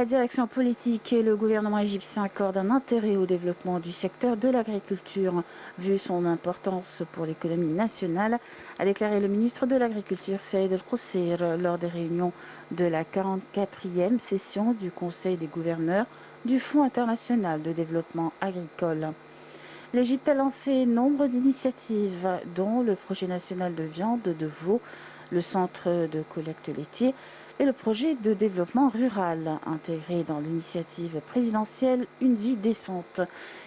la direction politique et le gouvernement égyptien accordent un intérêt au développement du secteur de l'agriculture, vu son importance pour l'économie nationale, a déclaré le ministre de l'Agriculture Saïd El-Kousseir lors des réunions de la 44e session du Conseil des gouverneurs du Fonds international de développement agricole. L'Égypte a lancé nombre d'initiatives, dont le projet national de viande de veau, le centre de collecte laitier et le projet de développement rural, intégré dans l'initiative présidentielle Une vie décente,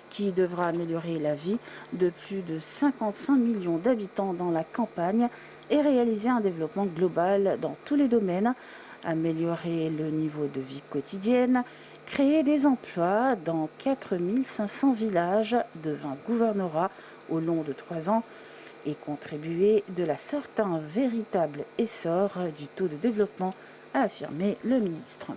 qui devra améliorer la vie de plus de 55 millions d'habitants dans la campagne et réaliser un développement global dans tous les domaines, améliorer le niveau de vie quotidienne, créer des emplois dans 4500 villages de 20 gouvernorats au long de 3 ans et contribuer de la sorte à un véritable essor du taux de développement, a affirmé le ministre.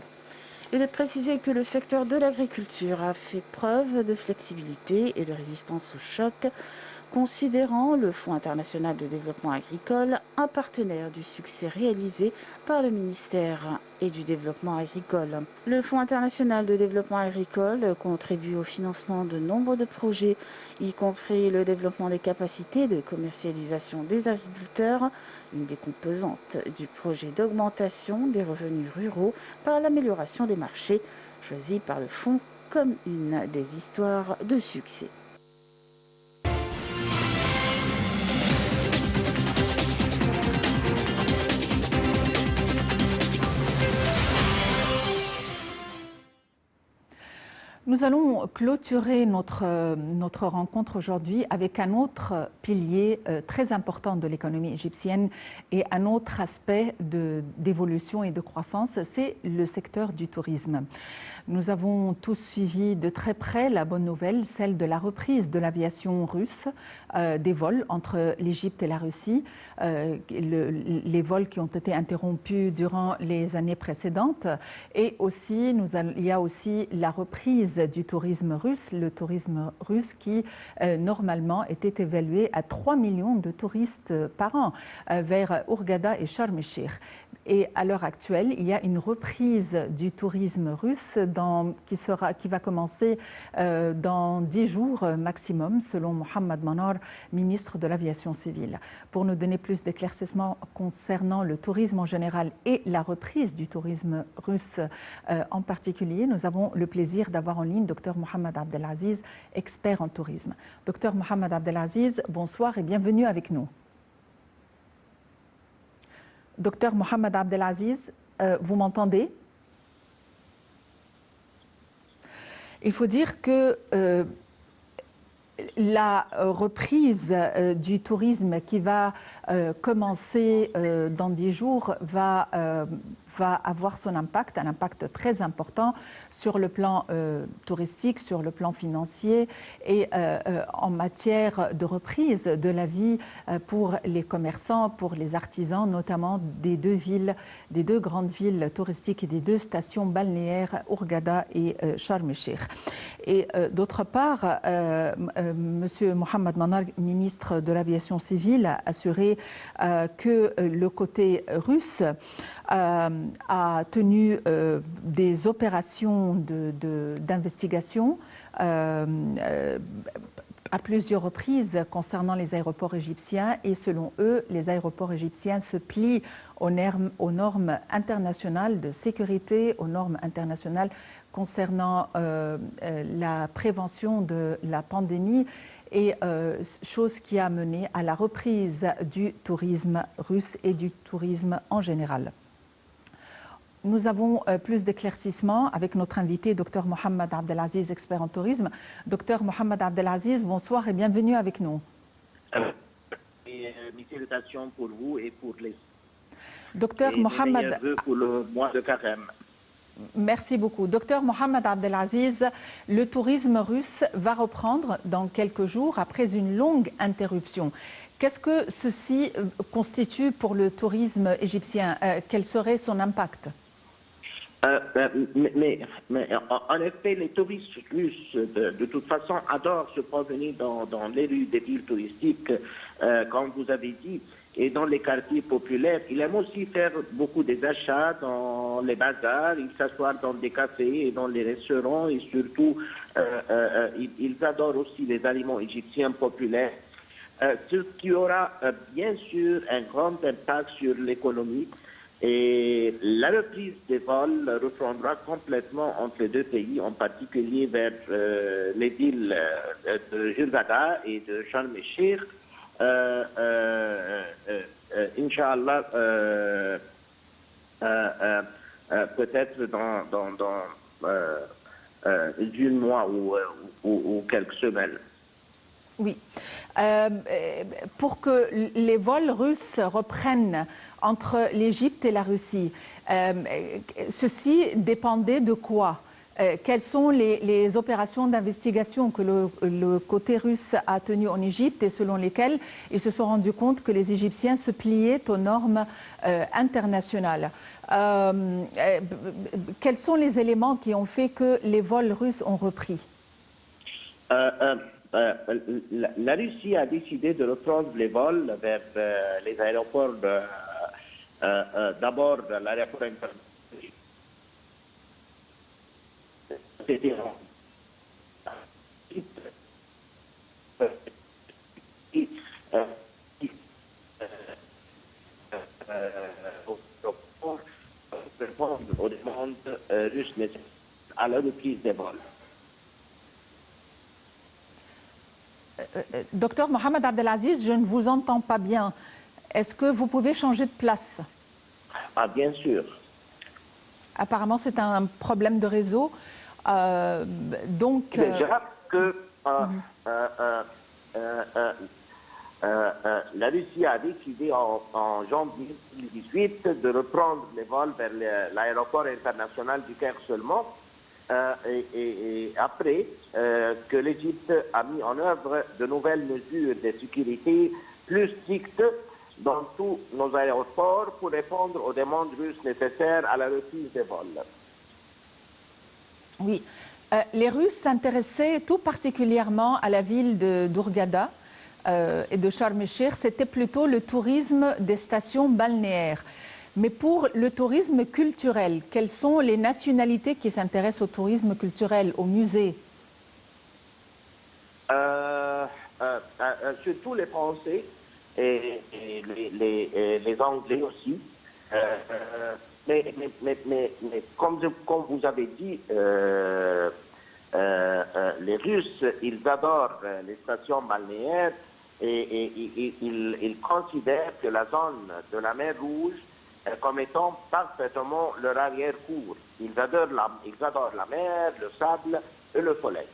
Il est précisé que le secteur de l'agriculture a fait preuve de flexibilité et de résistance au choc, considérant le Fonds international de développement agricole un partenaire du succès réalisé par le ministère et du développement agricole. Le Fonds international de développement agricole contribue au financement de nombre de projets, y compris le développement des capacités de commercialisation des agriculteurs, une des composantes du projet d'augmentation des revenus ruraux par l'amélioration des marchés, choisi par le Fonds comme une des histoires de succès. Nous allons clôturer notre rencontre aujourd'hui avec un autre pilier très important de l'économie égyptienne et un autre aspect d'évolution et de croissance, c'est le secteur du tourisme. Nous avons tous suivi de très près la bonne nouvelle, celle de la reprise de l'aviation russe, des vols entre l'Égypte et la Russie, les vols qui ont été interrompus durant les années précédentes. Et aussi, il y a aussi la reprise du tourisme russe, le tourisme russe qui normalement était évalué à 3 millions de touristes par an vers Hurghada et Sharm el-Sheikh. Et à l'heure actuelle, il y a une reprise du tourisme russe qui va commencer dans 10 jours maximum, selon Mohamed Manar, ministre de l'Aviation civile. Pour nous donner plus d'éclaircissements concernant le tourisme en général et la reprise du tourisme russe en particulier, nous avons le plaisir d'avoir en ligne Dr Mohamed Abdelaziz, expert en tourisme. Dr Mohamed Abdelaziz, bonsoir et bienvenue avec nous. Docteur Mohamed Abdelaziz, vous m'entendez? Il faut dire que la reprise du tourisme qui va commencer dans 10 jours va avoir son impact, un impact très important sur le plan touristique, sur le plan financier et en matière de reprise de la vie pour les commerçants, pour les artisans, notamment des deux grandes villes touristiques et des 2 stations balnéaires, Hurghada et Sharm el-Sheikh. Et d'autre part, Monsieur Mohamed Manar, ministre de l'Aviation civile, a assuré que le côté russe a tenu des opérations d'investigation à plusieurs reprises concernant les aéroports égyptiens et selon eux, les aéroports égyptiens se plient aux normes internationales de sécurité, aux normes internationales concernant la prévention de la pandémie et chose qui a mené à la reprise du tourisme russe et du tourisme en général. Nous avons plus d'éclaircissements avec notre invité, Dr Mohamed Abdelaziz, expert en tourisme. Dr Mohamed Abdelaziz, bonsoir et bienvenue avec nous. Mes salutations pour vous et pour les... Dr Mohamed... pour le mois de carême. Merci beaucoup. Docteur Mohamed Abdelaziz, le tourisme russe va reprendre dans quelques jours après une longue interruption. Qu'est-ce que ceci constitue pour le tourisme égyptien? Quel serait son impact? En effet, les touristes russes, de toute façon, adorent se promener dans les rues des villes touristiques, comme vous avez dit, et dans les quartiers populaires. Ils aiment aussi faire beaucoup des achats dans les bazars, ils s'assoient dans des cafés et dans les restaurants, et surtout, ils adorent aussi les aliments égyptiens populaires. Ce qui aura bien sûr un grand impact sur l'économie. Et la reprise des vols reprendra complètement entre les deux pays, en particulier vers les villes de Hurghada et de Sharm el-Sheikh. Inch'Allah, peut-être dans un mois ou quelques semaines. Oui. Pour que les vols russes reprennent entre l'Égypte et la Russie, ceci dépendait de quoi? Quelles sont les opérations d'investigation que le côté russe a tenues en Égypte et selon lesquelles ils se sont rendus compte que les Égyptiens se pliaient aux normes internationales? Quels sont les éléments qui ont fait que les vols russes ont repris? La Russie a décidé de reprendre les vols vers les aéroports, d'abord l'aéroport international. Répondre aux demandes russes nécessaires à la reprise des vols. Docteur Mohamed Abdelaziz, je ne vous entends pas bien. Est-ce que vous pouvez changer de place? Ah, bien sûr. Apparemment, c'est un problème de réseau. Donc, je rappelle que la Russie a décidé en janvier 2018 de reprendre les vols vers l'aéroport international du Caire seulement. Et après que l'Égypte a mis en œuvre de nouvelles mesures de sécurité plus strictes dans tous nos aéroports pour répondre aux demandes russes nécessaires à la reprise des vols. Oui. Les Russes s'intéressaient tout particulièrement à la ville d'Hurghada et de Sharm el-Sheikh. C'était plutôt le tourisme des stations balnéaires. Mais pour le tourisme culturel, quelles sont les nationalités qui s'intéressent au tourisme culturel, au musée? Surtout les Français et les Anglais aussi. Mais comme vous avez dit, les Russes, ils adorent les stations balnéaires et ils considèrent que la zone de la mer Rouge comme étant parfaitement leur arrière-cour. Ils adorent la mer, le sable et le soleil.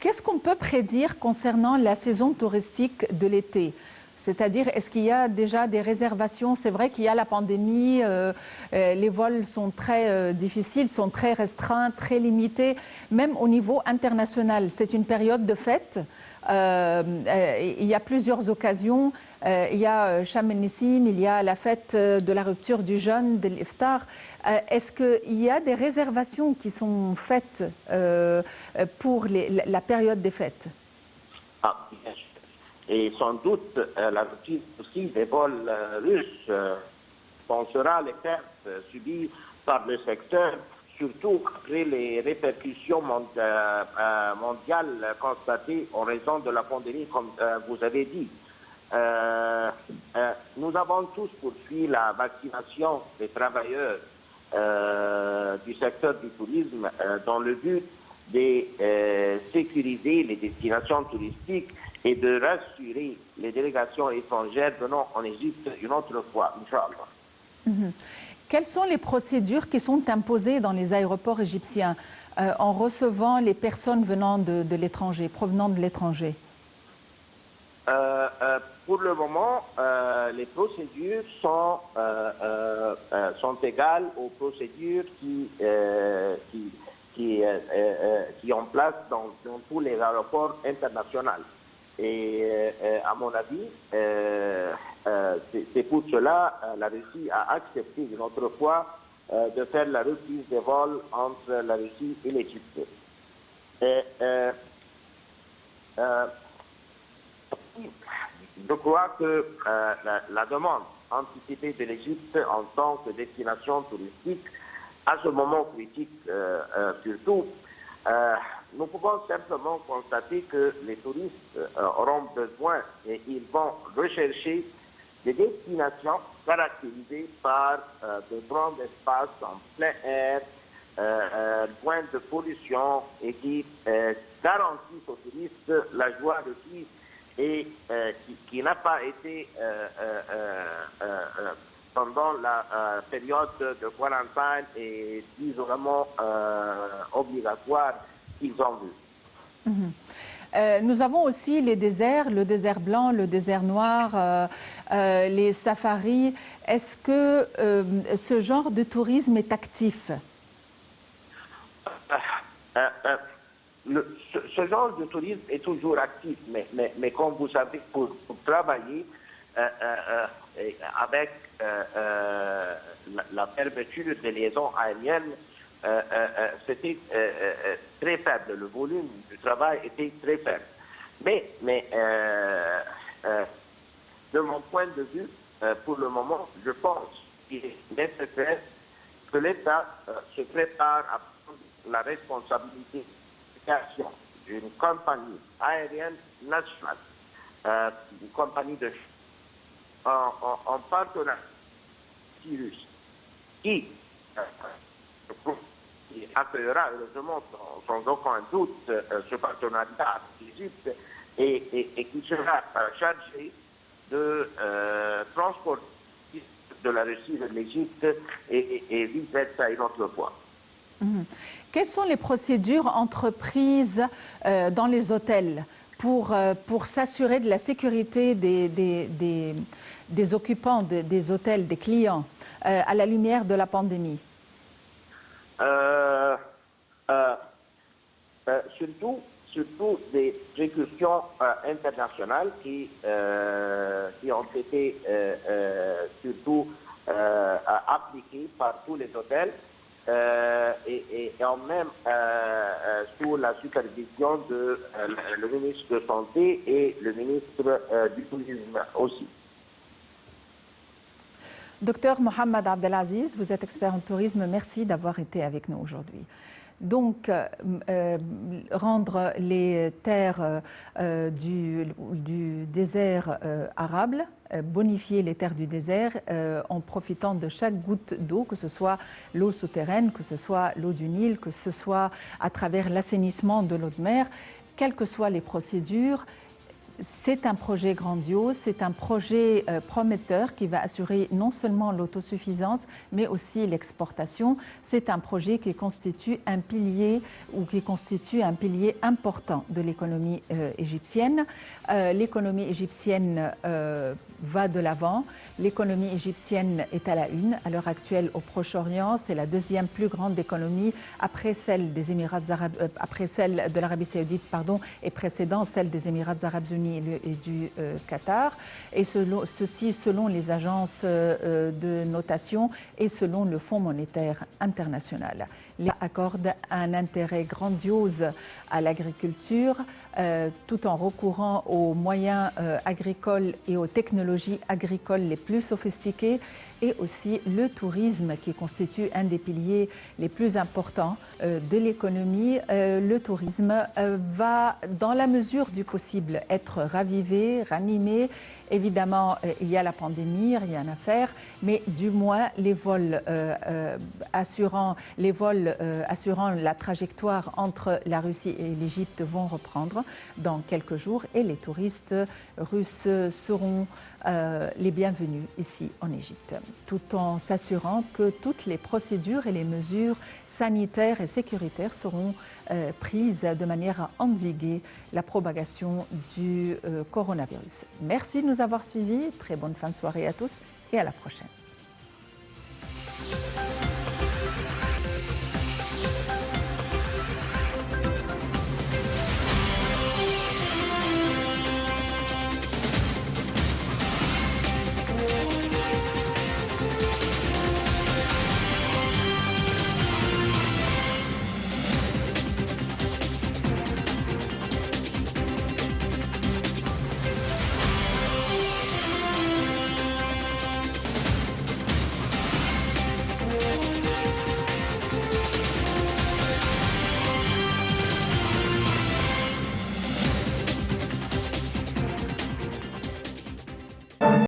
Qu'est-ce qu'on peut prédire concernant la saison touristique de l'été? C'est-à-dire, est-ce qu'il y a déjà des réservations? C'est vrai qu'il y a la pandémie, les vols sont très difficiles, sont très restreints, très limités, même au niveau international. C'est une période de fête. Il y a plusieurs occasions. Il y a Sham el-Nissim, il y a la fête de la rupture du jeûne, de l'Iftar. Est-ce qu'il y a des réservations qui sont faites pour la période des fêtes? Ah, bien sûr. Et sans doute, la reprise aussi des vols russes pensera les pertes subies par le secteur, surtout après les répercussions mondiales constatées en raison de la pandémie, comme vous avez dit. Nous avons tous poursuivi la vaccination des travailleurs du secteur du tourisme dans le but de sécuriser les destinations touristiques et de rassurer les délégations étrangères venant en Égypte une autre fois, Inch'Allah. Quelles sont les procédures qui sont imposées dans les aéroports égyptiens en recevant les personnes venant de l'étranger, provenant de l'étranger? Pour le moment, les procédures sont égales aux procédures qui en place dans tous les aéroports internationaux. Et à mon avis, c'est pour cela la Russie a accepté une autre fois de faire la reprise des vols entre la Russie et l'Égypte. Je crois que la demande anticipée de l'Égypte en tant que destination touristique, à ce moment critique surtout, nous pouvons simplement constater que les touristes auront besoin et ils vont rechercher des destinations caractérisées par de grands espaces en plein air, loin de pollution et qui garantissent aux touristes la joie de vivre et qui n'a pas été pendant la période de quarantaine et d'isolement obligatoire qu'ils ont vu. Nous avons aussi les déserts, le désert blanc, le désert noir, les safaris. Est-ce que ce genre de tourisme est actif? Ce genre de tourisme est toujours actif, mais comme vous savez, pour travailler avec la fermeture des liaisons aériennes, c'était très faible, le volume du travail était très faible. Mais de mon point de vue, pour le moment, je pense qu'il est nécessaire que l'État se prépare à prendre la responsabilité de création d'une compagnie aérienne nationale, une compagnie en partenariat russe, qui accueillera heureusement sans aucun doute ce partenariat avec l'Égypte et qui sera chargé de transporter de la Russie vers l'Égypte et vice-versa une autre fois. Quelles sont les procédures entreprises dans les hôtels pour s'assurer de la sécurité des occupants des hôtels, des clients, à la lumière de la pandémie? Surtout des précautions internationales qui ont été surtout appliquées par tous les hôtels et en même sous la supervision de le ministre de Santé et le ministre du Tourisme aussi. Docteur Mohamed Abdelaziz, vous êtes expert en tourisme. Merci d'avoir été avec nous aujourd'hui. Donc, rendre les terres du désert arable, bonifier les terres du désert en profitant de chaque goutte d'eau, que ce soit l'eau souterraine, que ce soit l'eau du Nil, que ce soit à travers l'assainissement de l'eau de mer, quelles que soient les procédures. C'est un projet grandiose, c'est un projet prometteur qui va assurer non seulement l'autosuffisance, mais aussi l'exportation. C'est un projet qui constitue un pilier important de l'économie égyptienne. L'économie égyptienne va de l'avant. L'économie égyptienne est à la une à l'heure actuelle au Proche-Orient. C'est la deuxième plus grande économie après celle des Émirats arabes, après celle de l'Arabie saoudite, et précédant celle des Émirats arabes unis et du Qatar, et ceci selon les agences de notation et selon le Fonds monétaire international. L'État accorde un intérêt grandiose à l'agriculture tout en recourant aux moyens agricoles et aux technologies agricoles les plus sophistiquées, et aussi le tourisme qui constitue un des piliers les plus importants de l'économie. Le tourisme va, dans la mesure du possible, être ravivé, ranimé. Évidemment, il y a la pandémie, rien à faire, mais du moins les vols assurant la trajectoire entre la Russie et l'Égypte vont reprendre dans quelques jours, et les touristes russes seront les bienvenus ici en Égypte, tout en s'assurant que toutes les procédures et les mesures sanitaires et sécuritaires seront prises de manière à endiguer la propagation du coronavirus. Merci de nous avoir suivis, très bonne fin de soirée à tous et à la prochaine.